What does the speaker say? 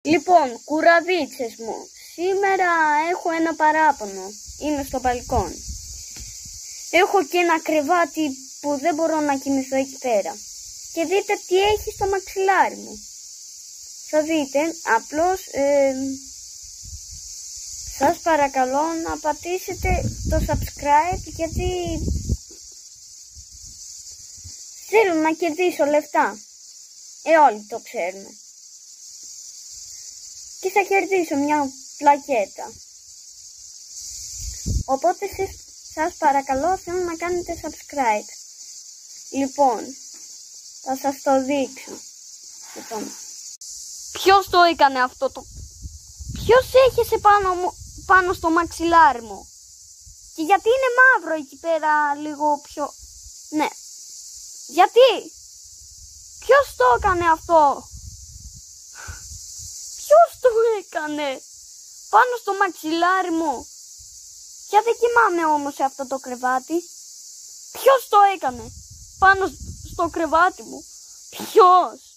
Λοιπόν, κουραβίτσες μου, σήμερα έχω ένα παράπονο. Είμαι στο μπαλκόν. Έχω και ένα κρεβάτι που δεν μπορώ να κοιμηθώ εκεί πέρα. Και δείτε τι έχει στο μαξιλάρι μου. Θα δείτε, απλώς σας παρακαλώ να πατήσετε το subscribe, γιατί θέλω να κερδίσω λεφτά. Όλοι το ξέρουμε. Και θα κερδίσω μια πλακέτα. Οπότε σας παρακαλώ, θέλω να κάνετε subscribe. Λοιπόν, θα σας το δείξω. Λοιπόν, ποιος το έκανε αυτό το... Ποιος έχεσε πάνω στο μαξιλάρι μου? Και γιατί είναι μαύρο εκεί πέρα λίγο πιο... Ναι. Γιατί? Ποιος το έκανε αυτό? Ποιος το έκανε πάνω στο μαξιλάρι μου? Για δεν κοιμάμαι όμως σε αυτό το κρεβάτι. Ποιος το έκανε πάνω στο κρεβάτι μου? Ποιος?